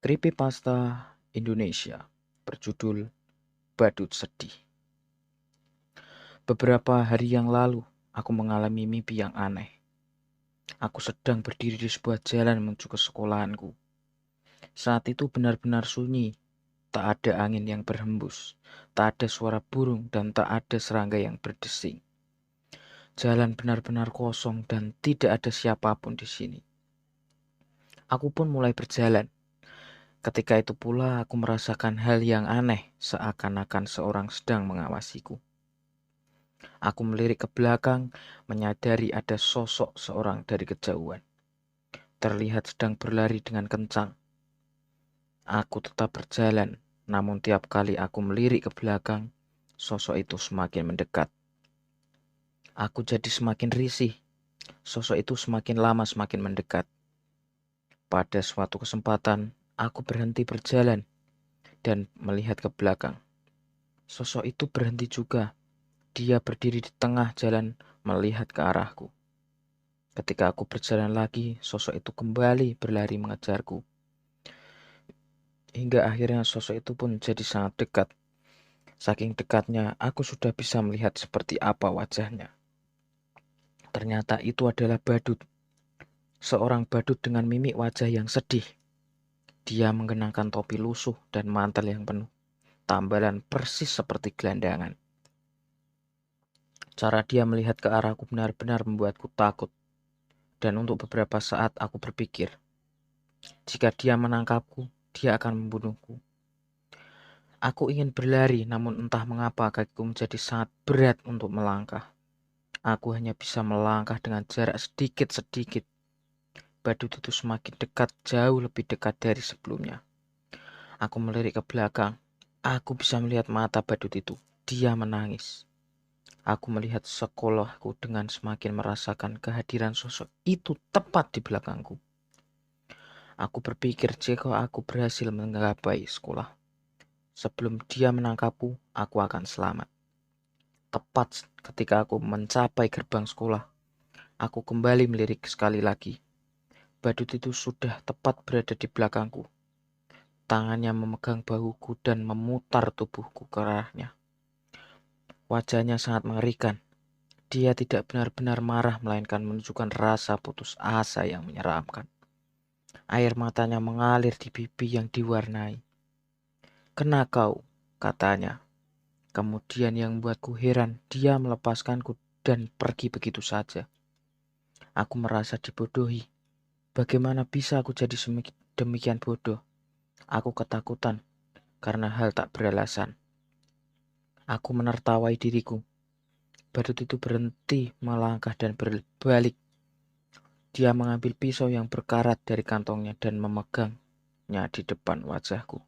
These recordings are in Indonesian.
Creepypasta Indonesia berjudul Badut Sedih. Beberapa hari yang lalu, aku mengalami mimpi yang aneh. Aku sedang berdiri di sebuah jalan menuju ke sekolahanku. Saat itu benar-benar sunyi, tak ada angin yang berhembus, tak ada suara burung, dan tak ada serangga yang berdesing. Jalan benar-benar kosong dan tidak ada siapapun di sini. Aku pun mulai berjalan. Ketika itu pula aku merasakan hal yang aneh, seakan-akan seorang sedang mengawasiku. Aku melirik ke belakang, menyadari ada sosok seorang dari kejauhan. Terlihat sedang berlari dengan kencang. Aku tetap berjalan, namun tiap kali aku melirik ke belakang, sosok itu semakin mendekat. Aku jadi semakin risih. Sosok itu semakin lama semakin mendekat. Pada suatu kesempatan, aku berhenti berjalan dan melihat ke belakang. Sosok itu berhenti juga. Dia berdiri di tengah jalan melihat ke arahku. Ketika aku berjalan lagi, sosok itu kembali berlari mengejarku. Hingga akhirnya sosok itu pun jadi sangat dekat. Saking dekatnya, aku sudah bisa melihat seperti apa wajahnya. Ternyata itu adalah badut. Seorang badut dengan mimik wajah yang sedih. Dia mengenakan topi lusuh dan mantel yang penuh tambalan persis seperti gelandangan. Cara dia melihat ke arahku benar-benar membuatku takut. Dan untuk beberapa saat aku berpikir, jika dia menangkapku, dia akan membunuhku. Aku ingin berlari, namun entah mengapa kakiku menjadi sangat berat untuk melangkah. Aku hanya bisa melangkah dengan jarak sedikit-sedikit. Badut itu semakin dekat, jauh lebih dekat dari sebelumnya. Aku melirik ke belakang. Aku bisa melihat mata badut itu. Dia menangis. Aku melihat sekolahku dengan semakin merasakan kehadiran sosok itu tepat di belakangku. Aku berpikir jika aku berhasil menggapai sekolah, sebelum dia menangkapku, aku akan selamat. Tepat ketika aku mencapai gerbang sekolah, aku kembali melirik sekali lagi. Badut itu sudah tepat berada di belakangku. Tangannya memegang bahuku dan memutar tubuhku ke arahnya. Wajahnya sangat mengerikan. Dia tidak benar-benar marah, melainkan menunjukkan rasa putus asa yang menyeramkan. Air matanya mengalir di pipi yang diwarnai. "Kena kau," katanya. Kemudian yang membuatku heran, dia melepaskanku dan pergi begitu saja. Aku merasa dibodohi. Bagaimana bisa aku jadi demikian bodoh? Aku ketakutan karena hal tak beralasan. Aku menertawai diriku. Badut itu berhenti melangkah dan berbalik. Dia mengambil pisau yang berkarat dari kantongnya dan memegangnya di depan wajahku.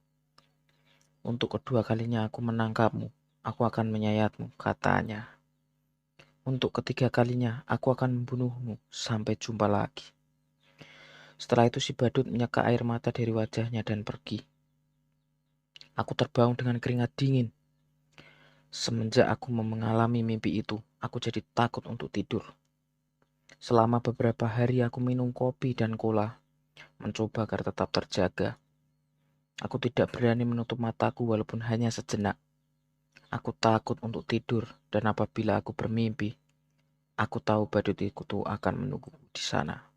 "Untuk kedua kalinya aku menangkapmu. Aku akan menyayatmu," katanya. "Untuk ketiga kalinya aku akan membunuhmu. Sampai jumpa lagi." Setelah itu si badut menyeka air mata dari wajahnya dan pergi. Aku terbangun dengan keringat dingin. Semenjak aku mengalami mimpi itu, aku jadi takut untuk tidur. Selama beberapa hari aku minum kopi dan cola, mencoba agar tetap terjaga. Aku tidak berani menutup mataku walaupun hanya sejenak. Aku takut untuk tidur, dan apabila aku bermimpi, aku tahu badut itu akan menunggu di sana.